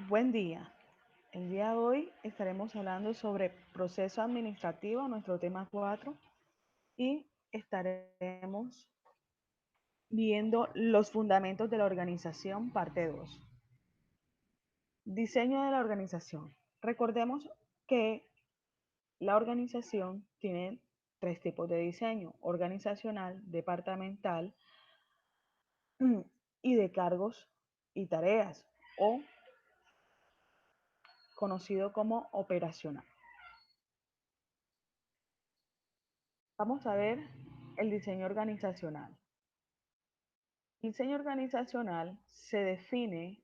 Buen día. El día de hoy estaremos hablando sobre proceso administrativo, nuestro tema 4, y estaremos viendo los fundamentos de la organización, parte 2. Diseño de la organización. Recordemos que la organización tiene tres tipos de diseño: organizacional, departamental y de cargos y tareas, o conocido como operacional. Vamos a ver el diseño organizacional. El diseño organizacional se define,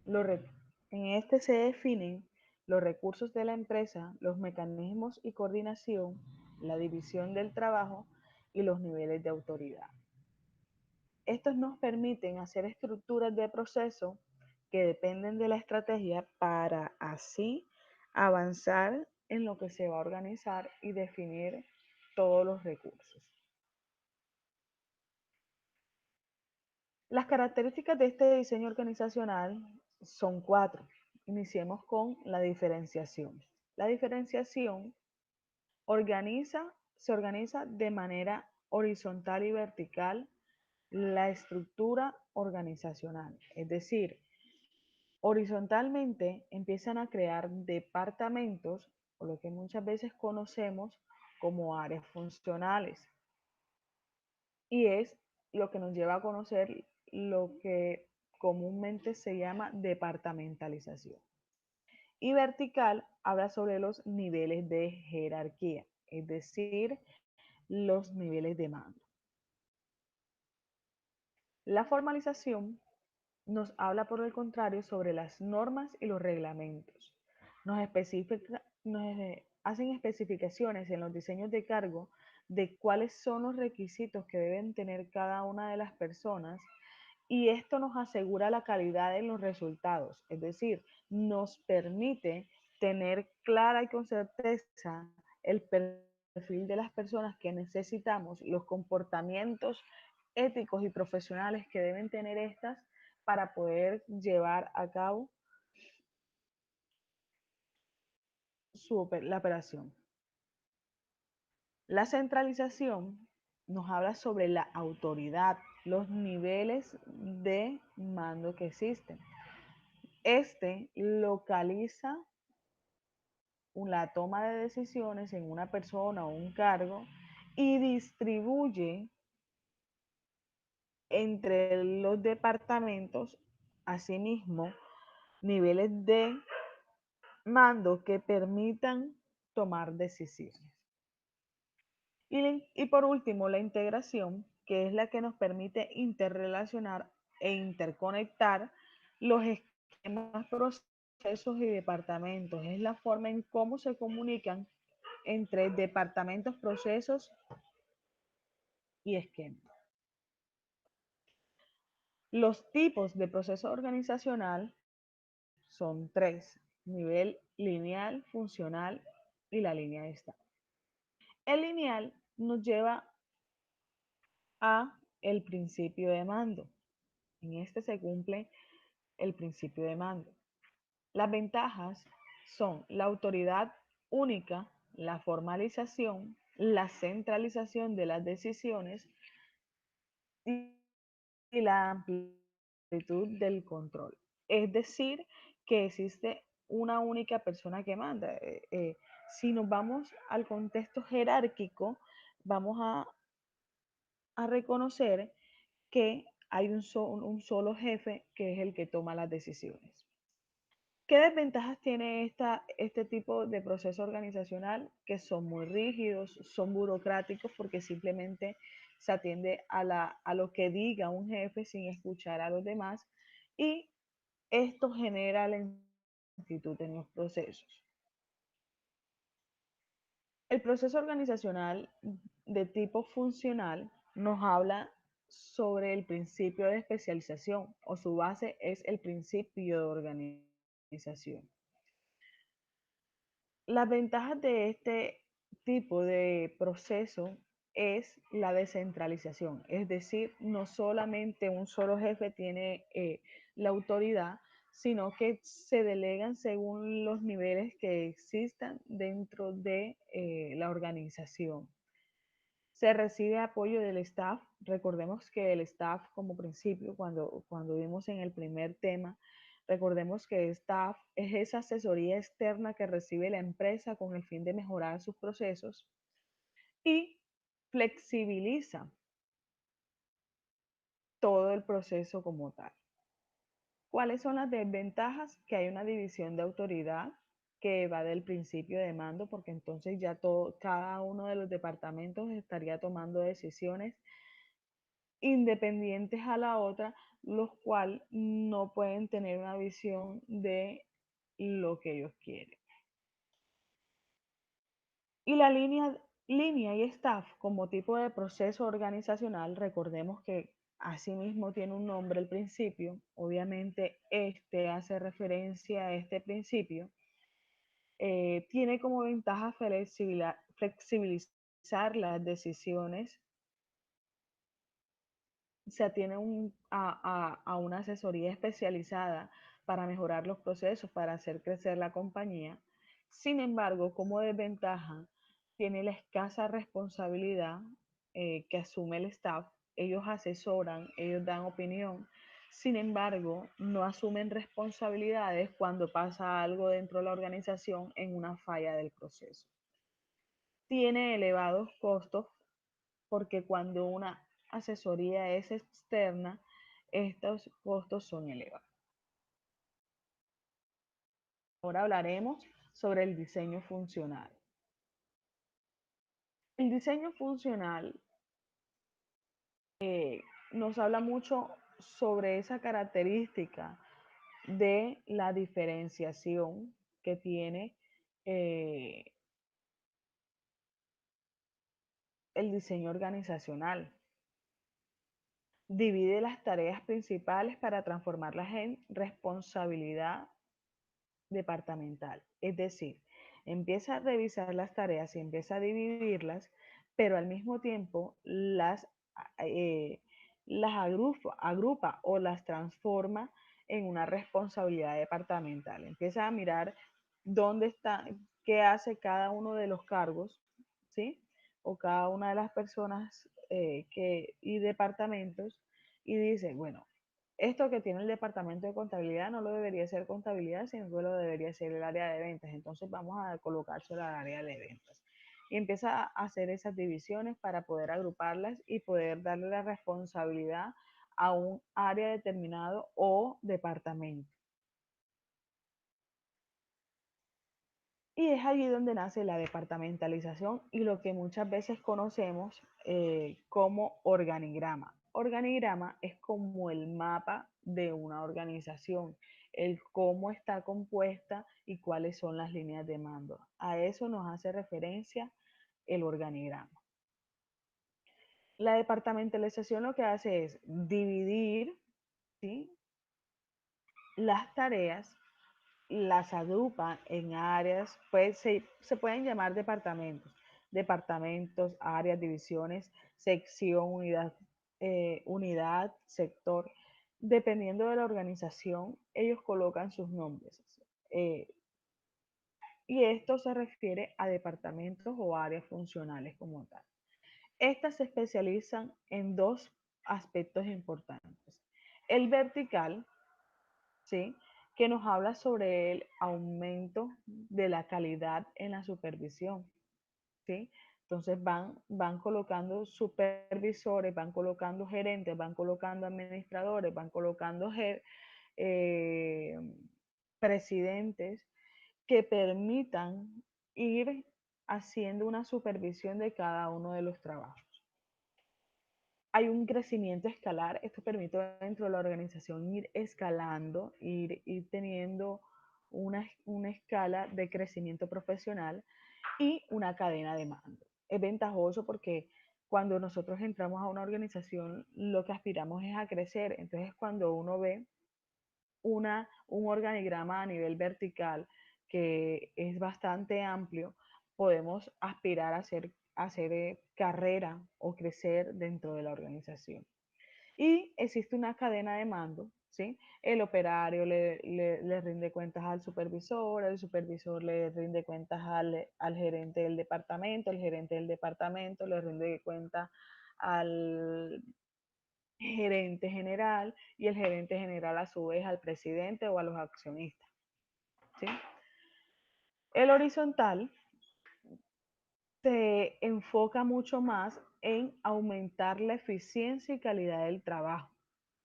en este se definen los recursos de la empresa, los mecanismos y coordinación, la división del trabajo y los niveles de autoridad. Estos nos permiten hacer estructuras de proceso que dependen de la estrategia para así avanzar en lo que se va a organizar y definir todos los recursos. Las características de este diseño organizacional son cuatro. Iniciemos con la diferenciación. La diferenciación se organiza de manera horizontal y vertical la estructura organizacional. Es decir, horizontalmente empiezan a crear departamentos, o lo que muchas veces conocemos como áreas funcionales. Y es lo que nos lleva a conocer lo que comúnmente se llama departamentalización. Y vertical habla sobre los niveles de jerarquía, es decir, los niveles de mando. La formalización nos habla, por el contrario, sobre las normas y los reglamentos. Nos hacen especificaciones en los diseños de cargo de cuáles son los requisitos que deben tener cada una de las personas, y esto nos asegura la calidad en los resultados, es decir, nos permite tener clara y con certeza el perfil de las personas que necesitamos, los comportamientos éticos y profesionales que deben tener estas para poder llevar a cabo la operación. La centralización nos habla sobre la autoridad, los niveles de mando que existen. Este localiza la toma de decisiones en una persona o un cargo y distribuye entre los departamentos, asimismo, niveles de mando que permitan tomar decisiones. Y por último, la integración, que es la que nos permite interrelacionar e interconectar los esquemas, procesos y departamentos. Es la forma en cómo se comunican entre departamentos, procesos y esquemas. Los tipos de proceso organizacional son tres: nivel lineal, funcional y la línea de estado. El lineal nos lleva a el principio de mando. En este se cumple el principio de mando. Las ventajas son la autoridad única, la formalización, la centralización de las decisiones y la amplitud del control. Es decir, que existe una única persona que manda. Si nos vamos al contexto jerárquico, vamos a reconocer que hay un solo jefe que es el que toma las decisiones. ¿Qué desventajas tiene este tipo de proceso organizacional? Que son muy rígidos, son burocráticos porque simplemente se atiende a lo que diga un jefe sin escuchar a los demás, y esto genera lentitud en los procesos. El proceso organizacional de tipo funcional nos habla sobre el principio de especialización, o su base es el principio de organización. Las ventajas de este tipo de proceso es la descentralización, es decir, no solamente un solo jefe tiene la autoridad, sino que se delegan según los niveles que existan dentro de la organización. Se recibe apoyo del staff. Recordemos que el staff como principio, cuando vimos en el primer tema, recordemos que el staff es esa asesoría externa que recibe la empresa con el fin de mejorar sus procesos y flexibiliza todo el proceso como tal. ¿Cuáles son las desventajas? Que hay una división de autoridad que va del principio de mando, porque entonces ya cada uno de los departamentos estaría tomando decisiones independientes a la otra, los cuales no pueden tener una visión de lo que ellos quieren. Y la línea y staff como tipo de proceso organizacional, recordemos que asimismo tiene un nombre al principio, obviamente este hace referencia a este principio, tiene como ventaja flexibilizar las decisiones. Se atiene a una asesoría especializada para mejorar los procesos, para hacer crecer la compañía. Sin embargo, como desventaja, tiene la escasa responsabilidad que asume el staff. Ellos asesoran, ellos dan opinión. Sin embargo, no asumen responsabilidades cuando pasa algo dentro de la organización en una falla del proceso. Tiene elevados costos porque cuando una asesoría es externa, estos costos son elevados. Ahora hablaremos sobre el diseño funcional. El diseño funcional nos habla mucho sobre esa característica de la diferenciación que tiene eh, el diseño organizacional. Divide las tareas principales para transformarlas en responsabilidad departamental. Es decir, empieza a revisar las tareas y empieza a dividirlas, pero al mismo tiempo eh, las agrupa o las transforma en una responsabilidad departamental. Empieza a mirar dónde está, qué hace cada uno de los cargos, ¿sí? O cada una de las personas y departamentos y dice, bueno, esto que tiene el departamento de contabilidad no lo debería ser contabilidad, sino que lo debería ser el área de ventas. Entonces vamos a colocárselo al área de ventas. Y empieza a hacer esas divisiones para poder agruparlas y poder darle la responsabilidad a un área determinado o departamento. Y es allí donde nace la departamentalización y lo que muchas veces conocemos como organigrama. Organigrama es como el mapa de una organización, el cómo está compuesta y cuáles son las líneas de mando. A eso nos hace referencia el organigrama. La departamentalización lo que hace es dividir, ¿sí?, las tareas, las agrupa en áreas, pues se pueden llamar departamentos, áreas, divisiones, sección, unidad, sector. Dependiendo de la organización, ellos colocan sus nombres. Eh, y esto se refiere a departamentos o áreas funcionales como tal. Estas se especializan en dos aspectos importantes. El vertical, ¿sí?, que nos habla sobre el aumento de la calidad en la supervisión, ¿sí? Entonces van colocando supervisores, van colocando gerentes, van colocando administradores, van colocando eh, presidentes que permitan ir haciendo una supervisión de cada uno de los trabajos. Hay un crecimiento escalar, esto permite dentro de la organización ir escalando, ir teniendo una escala de crecimiento profesional y una cadena de mando. Es ventajoso porque cuando nosotros entramos a una organización, lo que aspiramos es a crecer. Entonces, cuando uno ve un organigrama a nivel vertical que es bastante amplio, podemos aspirar a hacer carrera o crecer dentro de la organización. Y existe una cadena de mando, ¿sí? El operario le rinde cuentas al supervisor, el supervisor le rinde cuentas al gerente del departamento, el gerente del departamento le rinde cuentas al gerente general y el gerente general a su vez al presidente o a los accionistas, ¿sí? El horizontal se enfoca mucho más en aumentar la eficiencia y calidad del trabajo,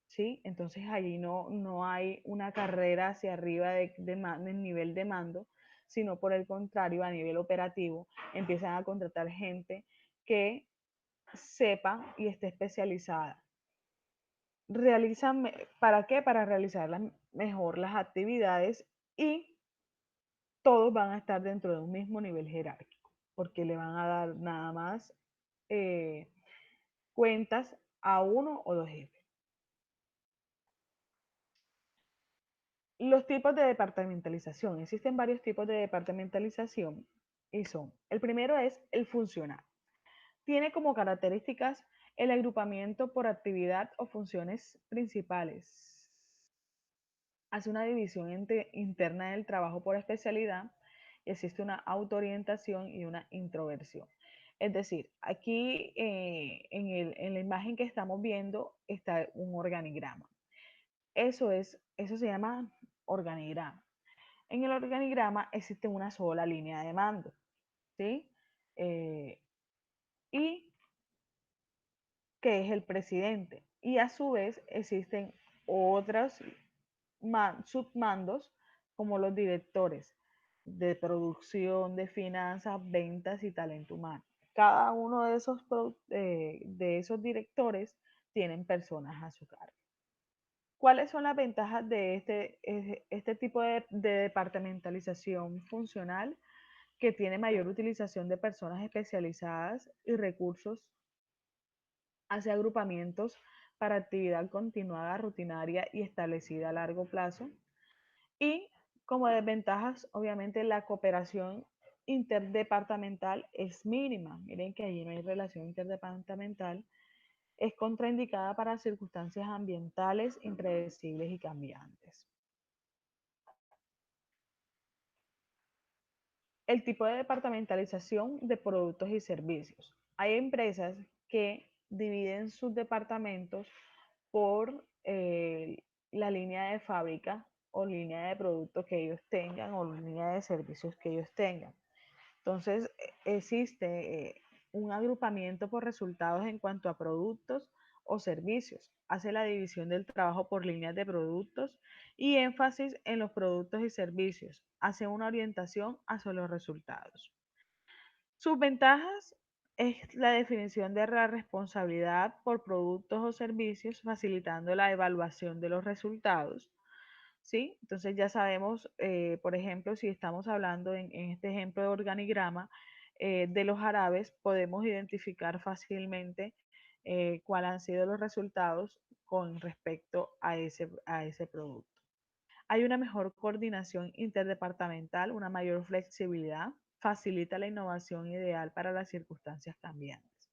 ¿sí? Entonces allí no hay una carrera hacia arriba del nivel de mando, sino por el contrario, a nivel operativo, empiezan a contratar gente que sepa y esté especializada. Realizan, ¿para qué? Para realizar mejor las actividades y todos van a estar dentro de un mismo nivel jerárquico, porque le van a dar nada más eh, cuentas a uno o dos jefes. Los tipos de departamentalización. Existen varios tipos de departamentalización y son, el primero es el funcional. Tiene como características el agrupamiento por actividad o funciones principales. Hace una división interna del trabajo por especialidad y existe una autoorientación y una introversión. Es decir, aquí en la imagen que estamos viendo está un organigrama. Eso se llama organigrama. En el organigrama existe una sola línea de mando, ¿sí? Eh, y que es el presidente. Y a su vez existen otros submandos como los directores de producción, de finanzas, ventas y talento humano. Cada uno de esos directores tienen personas a su cargo. ¿Cuáles son las ventajas de este tipo de departamentalización funcional? Que tiene mayor utilización de personas especializadas y recursos hacia agrupamientos para actividad continuada, rutinaria y establecida a largo plazo. Y como desventajas, obviamente la cooperación interdepartamental es mínima. Miren que allí no hay relación interdepartamental. Es contraindicada para circunstancias ambientales impredecibles y cambiantes. El tipo de departamentalización de productos y servicios. Hay empresas que dividen sus departamentos por la línea de fábrica o línea de productos que ellos tengan o línea de servicios que ellos tengan. Entonces, existe un agrupamiento por resultados en cuanto a productos o servicios. Hace la división del trabajo por líneas de productos y énfasis en los productos y servicios. Hace una orientación hacia los resultados. Sus ventajas es la definición de la responsabilidad por productos o servicios, facilitando la evaluación de los resultados. ¿Sí? Entonces ya sabemos, por ejemplo, si estamos hablando en este ejemplo de organigrama de los árabes, podemos identificar fácilmente cuáles han sido los resultados con respecto a ese producto. Hay una mejor coordinación interdepartamental, una mayor flexibilidad, facilita la innovación ideal para las circunstancias cambiantes.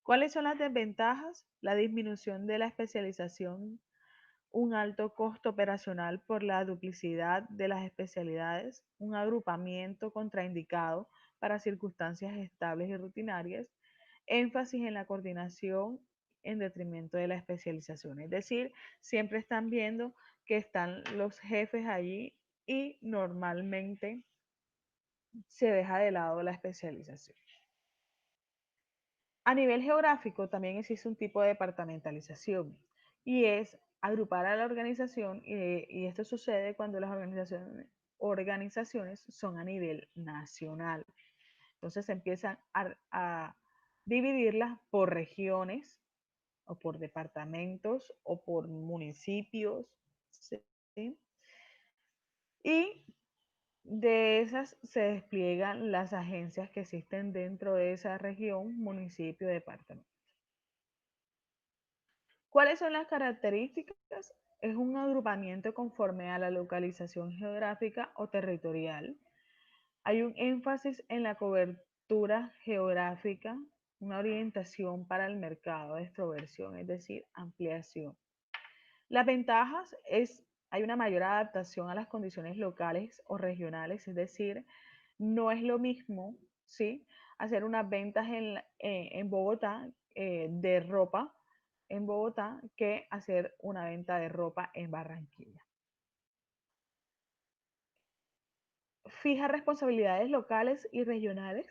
¿Cuáles son las desventajas? La disminución de la especialización, un alto costo operacional por la duplicidad de las especialidades, un agrupamiento contraindicado para circunstancias estables y rutinarias, énfasis en la coordinación en detrimento de la especialización. Es decir, siempre están viendo que están los jefes allí y normalmente se deja de lado la especialización. A nivel geográfico también existe un tipo de departamentalización y es agrupar a la organización y esto sucede cuando las organizaciones son a nivel nacional. Entonces se empiezan a dividirlas por regiones o por departamentos o por municipios, ¿sí? Y de esas se despliegan las agencias que existen dentro de esa región, municipio, departamento. ¿Cuáles son las características? Es un agrupamiento conforme a la localización geográfica o territorial. Hay un énfasis en la cobertura geográfica una orientación para el mercado de extroversión, es decir, ampliación. Las ventajas es, hay una mayor adaptación a las condiciones locales o regionales, es decir, no es lo mismo, ¿sí? Hacer unas ventas en Bogotá de ropa en Bogotá que hacer una venta de ropa en Barranquilla. Fija responsabilidades locales y regionales,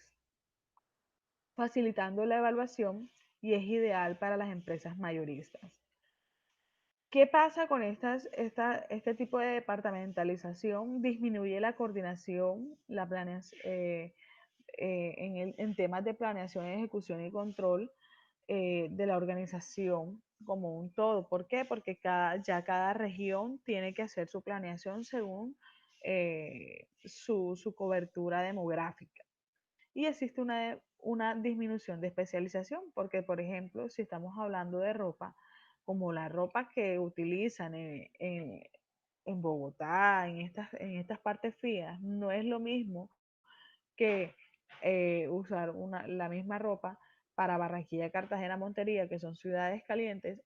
facilitando la evaluación y es ideal para las empresas mayoristas. ¿Qué pasa con este tipo de departamentalización? Disminuye la coordinación, la planeación, en temas de planeación, ejecución y control de la organización como un todo. ¿Por qué? Porque ya cada región tiene que hacer su planeación según su cobertura demográfica. Y existe una disminución de especialización, porque por ejemplo, si estamos hablando de ropa, como la ropa que utilizan en Bogotá, en estas partes frías, no es lo mismo que usar la misma ropa para Barranquilla, Cartagena, Montería, que son ciudades calientes.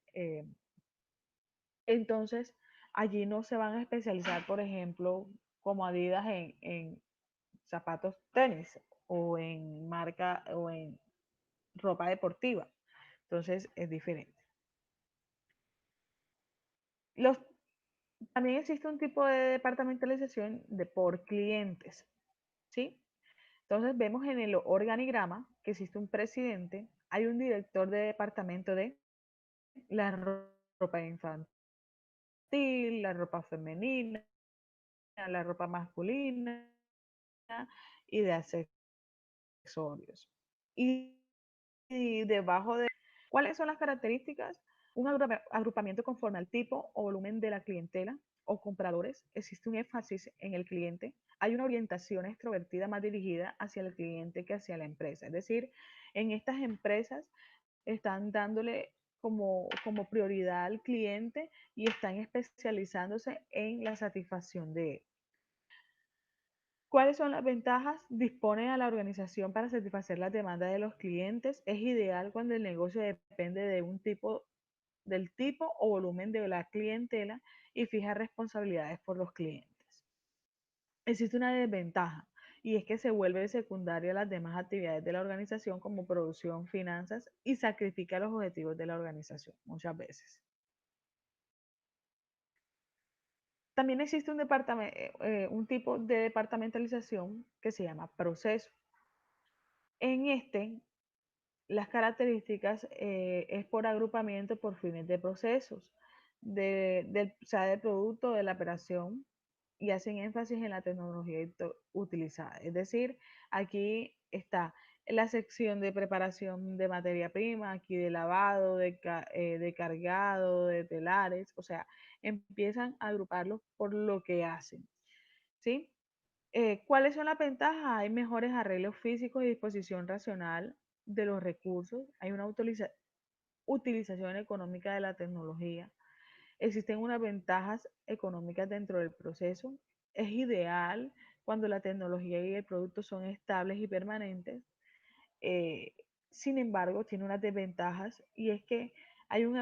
Entonces, allí no se van a especializar, por ejemplo, como Adidas en zapatos tenis o en marca o en ropa deportiva. Entonces, es diferente. Los, también existe un tipo de departamentalización por clientes, ¿sí? Entonces vemos en el organigrama que existe un presidente, hay un director de departamento de la ropa infantil, la ropa femenina, la ropa masculina y de accesorios. Y debajo de cuáles son las características, un agrupamiento conforme al tipo o volumen de la clientela o compradores, existe un énfasis en el cliente, hay una orientación extrovertida más dirigida hacia el cliente que hacia la empresa. Es decir, en estas empresas están dándole como prioridad al cliente y están especializándose en la satisfacción de él. ¿Cuáles son las ventajas? Dispone a la organización para satisfacer las demandas de los clientes. Es ideal cuando el negocio depende de del tipo o volumen de la clientela y fija responsabilidades por los clientes. Existe una desventaja y es que se vuelve secundaria las demás actividades de la organización como producción, finanzas y sacrifica los objetivos de la organización muchas veces. También existe un tipo de departamentalización que se llama proceso. En este, las características es por agrupamiento por fines de procesos, sea del producto, de la operación, y hacen énfasis en la tecnología utilizada. Es decir, aquí está la sección de preparación de materia prima, aquí de lavado, de cargado, de telares, o sea, empiezan a agruparlos por lo que hacen, ¿sí? ¿Cuáles son las ventajas? Hay mejores arreglos físicos y disposición racional de los recursos, hay una utilización económica de la tecnología, existen unas ventajas económicas dentro del proceso, es ideal cuando la tecnología y el producto son estables y permanentes, eh, sin embargo tiene unas desventajas y es que hay un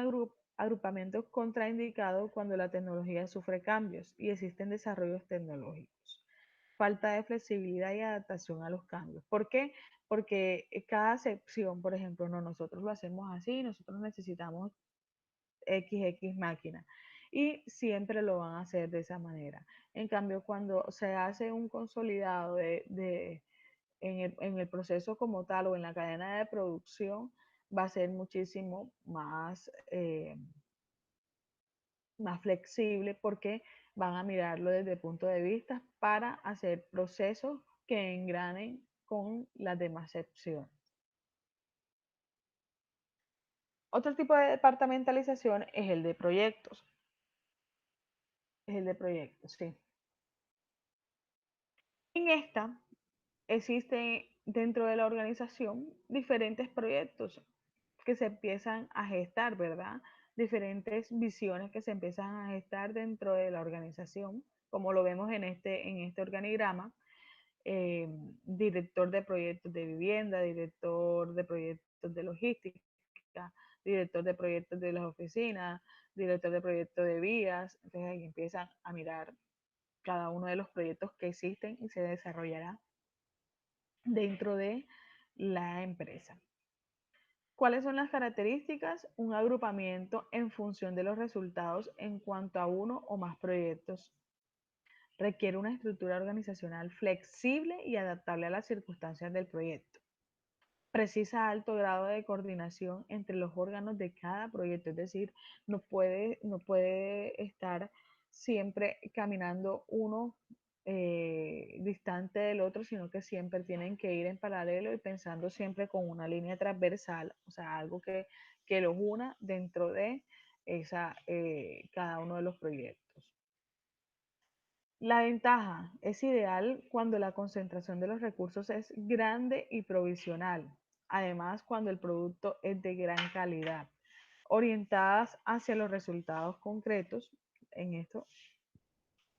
agrupamiento contraindicado cuando la tecnología sufre cambios y existen desarrollos tecnológicos. Falta de flexibilidad y adaptación a los cambios. ¿Por qué? Porque cada sección, por ejemplo, no, nosotros lo hacemos así, nosotros necesitamos XX máquina y siempre lo van a hacer de esa manera. En cambio, cuando se hace un consolidado en el proceso como tal o en la cadena de producción, va a ser muchísimo más flexible porque van a mirarlo desde el punto de vista para hacer procesos que engranen con las demás secciones. Otro tipo de departamentalización es el de proyectos. Es el de proyectos, sí. En esta existen dentro de la organización diferentes proyectos que se empiezan a gestar, ¿verdad? Diferentes visiones que se empiezan a gestar dentro de la organización, como lo vemos en este organigrama. director de proyectos de vivienda, director de proyectos de logística, director de proyectos de las oficinas, director de proyectos de vías. Entonces ahí empiezan a mirar cada uno de los proyectos que existen y se desarrollará dentro de la empresa. ¿Cuáles son las características? Un agrupamiento en función de los resultados en cuanto a uno o más proyectos. Requiere una estructura organizacional flexible y adaptable a las circunstancias del proyecto. Precisa alto grado de coordinación entre los órganos de cada proyecto, es decir, no puede estar siempre caminando uno distante del otro, sino que siempre tienen que ir en paralelo y pensando siempre con una línea transversal, o sea, algo que los una dentro de cada uno de los proyectos. La ventaja es ideal cuando la concentración de los recursos es grande y provisional. Además, cuando el producto es de gran calidad, orientadas hacia los resultados concretos. En esto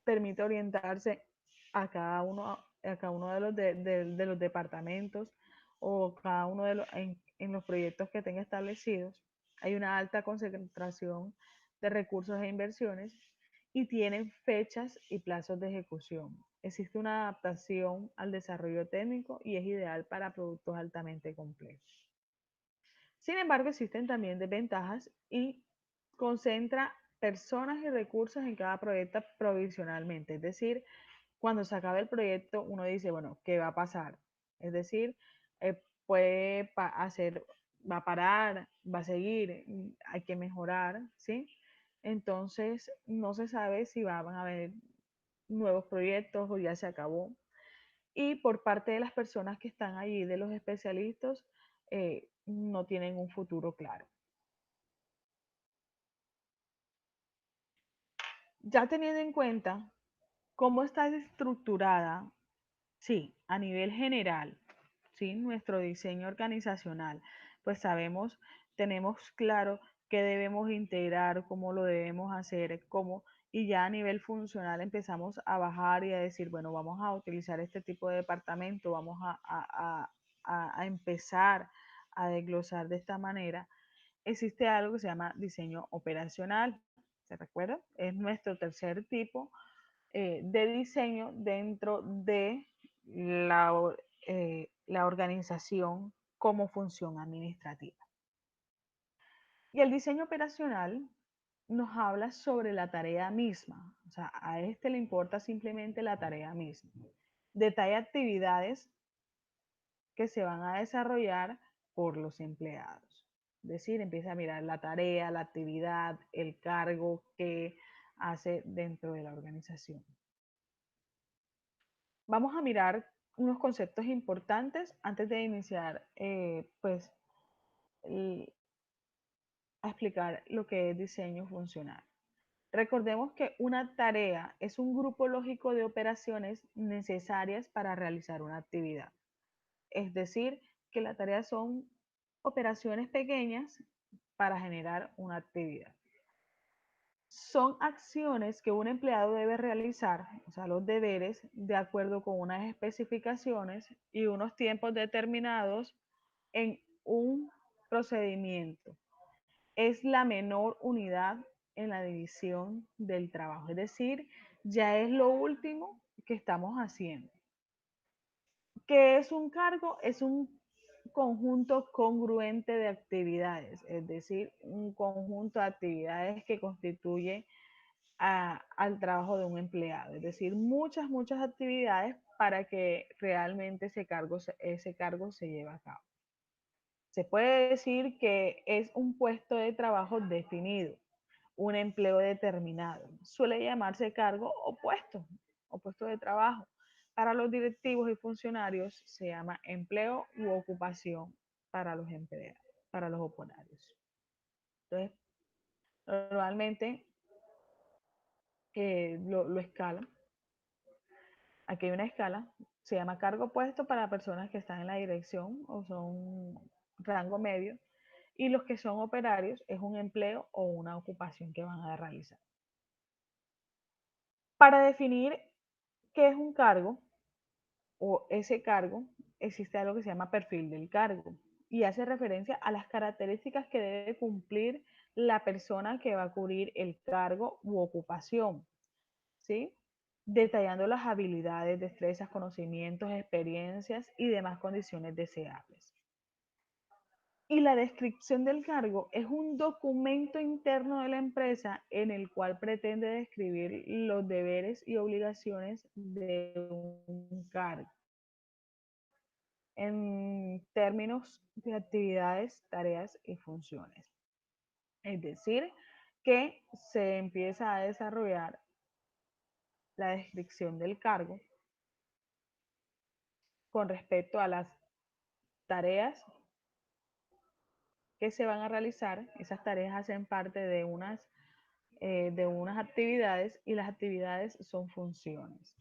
permite orientarse a cada uno de los departamentos o cada uno en los proyectos que tenga establecidos. Hay una alta concentración de recursos e inversiones y tienen fechas y plazos de ejecución. Existe una adaptación al desarrollo técnico y es ideal para productos altamente complejos. Sin embargo, existen también desventajas y concentra personas y recursos en cada proyecto provisionalmente. Es decir, cuando se acabe el proyecto, uno dice, bueno, ¿qué va a pasar? Es decir, puede hacer, va a parar, va a seguir, hay que mejorar, ¿sí? Entonces, no se sabe si van a haber nuevos proyectos o ya se acabó. Y por parte de las personas que están allí, de los especialistas, no tienen un futuro claro. Ya teniendo en cuenta cómo está estructurada, sí, a nivel general, sí, nuestro diseño organizacional, pues sabemos, tenemos claro qué debemos integrar, cómo lo debemos hacer, cómo, y ya a nivel funcional empezamos a bajar y a decir, bueno, vamos a utilizar este tipo de departamento, vamos a empezar a desglosar de esta manera. Existe algo que se llama diseño operacional, ¿se recuerda? Es nuestro tercer tipo de diseño dentro de la organización como función administrativa. Y el diseño operacional nos habla sobre la tarea misma, o sea, a este le importa simplemente la tarea misma. Detalla actividades que se van a desarrollar por los empleados. Es decir, empieza a mirar la tarea, la actividad, el cargo que hace dentro de la organización. Vamos a mirar unos conceptos importantes antes de iniciar, pues, a explicar lo que es diseño funcional. Recordemos que una tarea es un grupo lógico de operaciones necesarias para realizar una actividad. Es decir, que las tareas son operaciones pequeñas para generar una actividad. Son acciones que un empleado debe realizar, o sea, los deberes, de acuerdo con unas especificaciones y unos tiempos determinados en un procedimiento. Es la menor unidad en la división del trabajo, es decir, ya es lo último que estamos haciendo. ¿Qué es un cargo? Es un conjunto congruente de actividades, es decir, un conjunto de actividades que constituye al trabajo de un empleado, es decir, muchas actividades para que realmente ese cargo se lleve a cabo. Se puede decir que es un puesto de trabajo definido, un empleo determinado. Suele llamarse cargo o puesto de trabajo. Para los directivos y funcionarios se llama empleo u ocupación para los empleados, para los operarios. Entonces, normalmente lo escalan. Aquí hay una escala, se llama cargo puesto para personas que están en la dirección o son rango medio, y los que son operarios es un empleo o una ocupación que van a realizar. Para definir qué es un cargo, o ese cargo, existe algo que se llama perfil del cargo y hace referencia a las características que debe cumplir la persona que va a cubrir el cargo u ocupación, ¿sí? Detallando las habilidades, destrezas, conocimientos, experiencias y demás condiciones deseables. Y la descripción del cargo es un documento interno de la empresa en el cual pretende describir los deberes y obligaciones de un cargo en términos de actividades, tareas y funciones. Es decir, que se empieza a desarrollar la descripción del cargo con respecto a las tareas que se van a realizar. Esas tareas hacen parte de unas actividades y las actividades son funciones.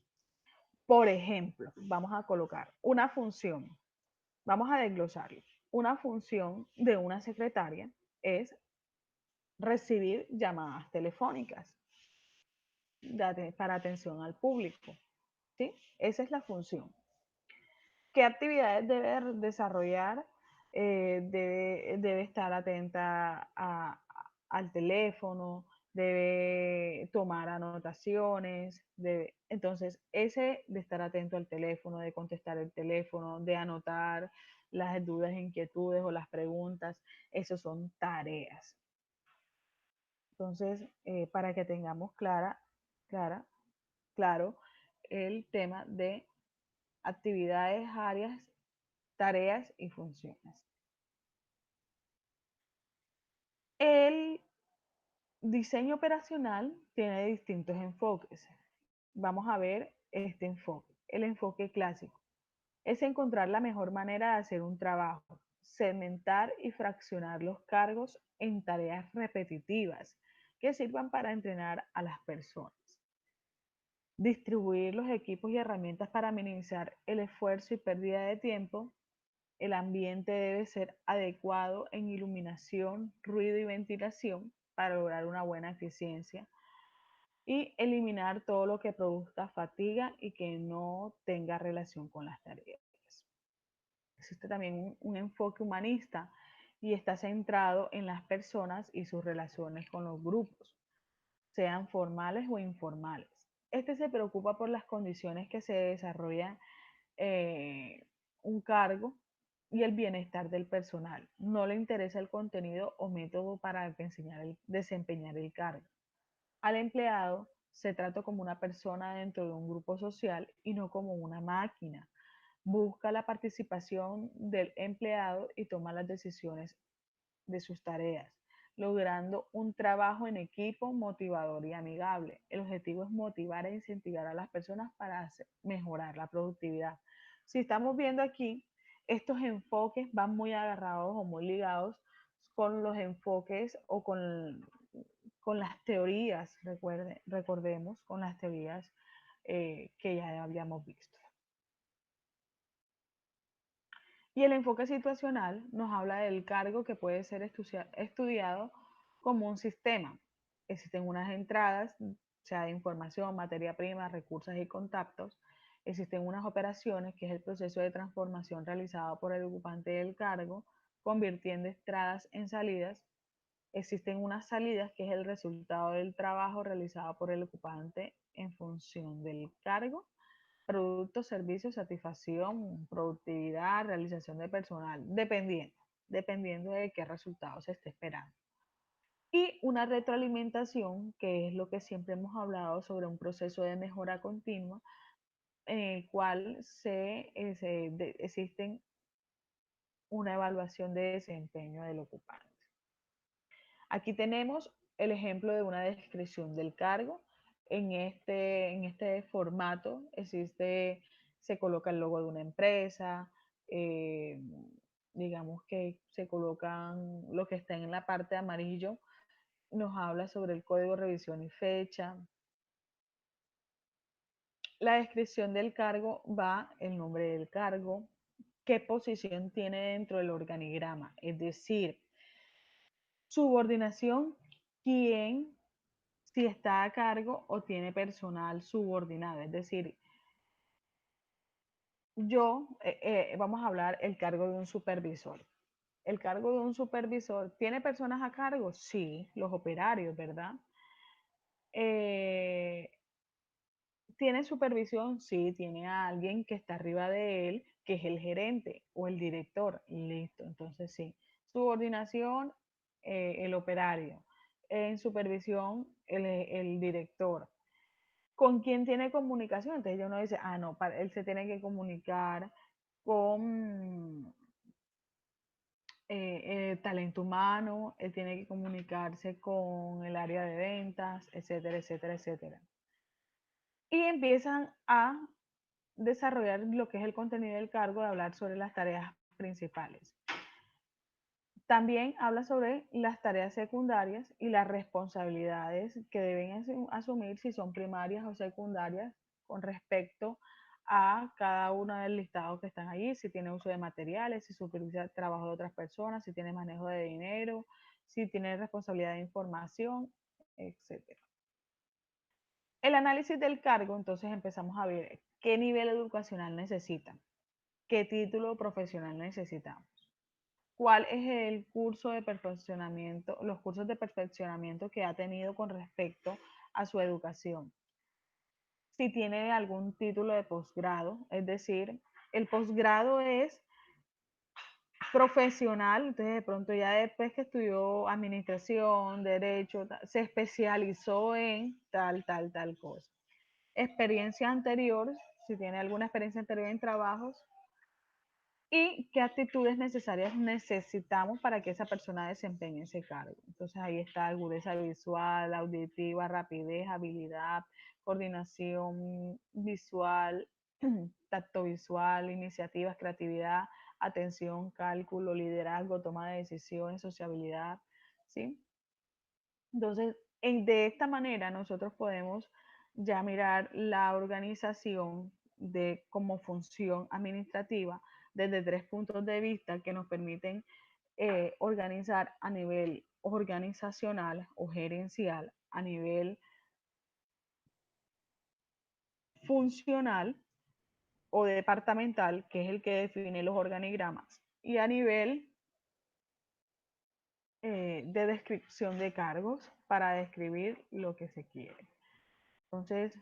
Por ejemplo, vamos a colocar una función, vamos a desglosarlo. Una función de una secretaria es recibir llamadas telefónicas para atención al público. ¿Sí? Esa es la función. ¿Qué actividades debe desarrollar? Debe estar atenta al teléfono, debe tomar anotaciones, entonces ese de estar atento al teléfono, de contestar el teléfono, de anotar las dudas, inquietudes o las preguntas, esas son tareas. Entonces, para que tengamos clara, claro el tema de actividades, áreas, tareas y funciones. El diseño operacional tiene distintos enfoques. Vamos a ver este enfoque. El enfoque clásico es encontrar la mejor manera de hacer un trabajo, segmentar y fraccionar los cargos en tareas repetitivas que sirvan para entrenar a las personas. Distribuir los equipos y herramientas para minimizar el esfuerzo y pérdida de tiempo. El ambiente debe ser adecuado en iluminación, ruido y ventilación para lograr una buena eficiencia y eliminar todo lo que produzca fatiga y que no tenga relación con las tareas. Existe también un enfoque humanista y está centrado en las personas y sus relaciones con los grupos, sean formales o informales. Este se preocupa por las condiciones que se desarrollan eh, un cargo y el bienestar del personal. No le interesa el contenido o método para desempeñar el cargo. Al empleado se trata como una persona dentro de un grupo social y no como una máquina. Busca la participación del empleado y toma las decisiones de sus tareas, logrando un trabajo en equipo motivador y amigable. El objetivo es motivar e incentivar a las personas para mejorar la productividad. Si estamos viendo aquí, estos enfoques van muy agarrados o muy ligados con los enfoques o con las teorías, recordemos, con las teorías que ya habíamos visto. Y el enfoque situacional nos habla del cargo que puede ser estudiado como un sistema. Existen unas entradas, sea de información, materia prima, recursos y contactos. Existen unas operaciones, que es el proceso de transformación realizado por el ocupante del cargo, convirtiendo entradas en salidas. Existen unas salidas, que es el resultado del trabajo realizado por el ocupante en función del cargo. Productos, servicios, satisfacción, productividad, realización de personal, dependiendo de qué resultado se esté esperando. Y una retroalimentación, que es lo que siempre hemos hablado sobre un proceso de mejora continua, en el cual existen una evaluación de desempeño del ocupante. Aquí tenemos el ejemplo de una descripción del cargo. En este formato se coloca el logo de una empresa, eh, digamos que se colocan lo que está en la parte de amarillo, nos habla sobre el código, revisión y fecha. La descripción del cargo va el nombre del cargo, qué posición tiene dentro del organigrama, es decir, subordinación, quién, si está a cargo o tiene personal subordinado, es decir, vamos a hablar el cargo de un supervisor. El cargo de un supervisor, ¿tiene personas a cargo? Sí, los operarios, ¿verdad? Eh, ¿Tiene supervisión? Sí, tiene a alguien que está arriba de él, que es el gerente o el director. Listo, entonces sí. Subordinación, el operario. En supervisión, el director. ¿Con quién tiene comunicación? Entonces ya uno dice, ah, no, él se tiene que comunicar con talento humano, él tiene que comunicarse con el área de ventas, etcétera, etcétera, etcétera. Y empiezan a desarrollar lo que es el contenido del cargo, de hablar sobre las tareas principales. También habla sobre las tareas secundarias y las responsabilidades que deben asumir, si son primarias o secundarias, con respecto a cada uno del listado que están allí, si tiene uso de materiales, si supervisa el trabajo de otras personas, si tiene manejo de dinero, si tiene responsabilidad de información, etc. El análisis del cargo, entonces empezamos a ver qué nivel educacional necesitan, qué título profesional necesitamos, cuál es el curso de perfeccionamiento, los cursos de perfeccionamiento que ha tenido con respecto a su educación. Si tiene algún título de posgrado, es decir, el posgrado es profesional, entonces de pronto ya después que estudió administración, derecho, se especializó en tal cosa. Experiencia anterior, si tiene alguna experiencia anterior en trabajos, y qué actitudes necesarias necesitamos para que esa persona desempeñe ese cargo. Entonces ahí está agudeza visual, auditiva, rapidez, habilidad, coordinación visual, tacto visual, iniciativas, creatividad, atención, cálculo, liderazgo, toma de decisiones, sociabilidad, ¿sí? Entonces, de esta manera nosotros podemos ya mirar la organización de como función administrativa desde tres puntos de vista que nos permiten organizar a nivel organizacional o gerencial, a nivel funcional o departamental, que es el que define los organigramas, y a nivel de descripción de cargos para describir lo que se quiere. Entonces,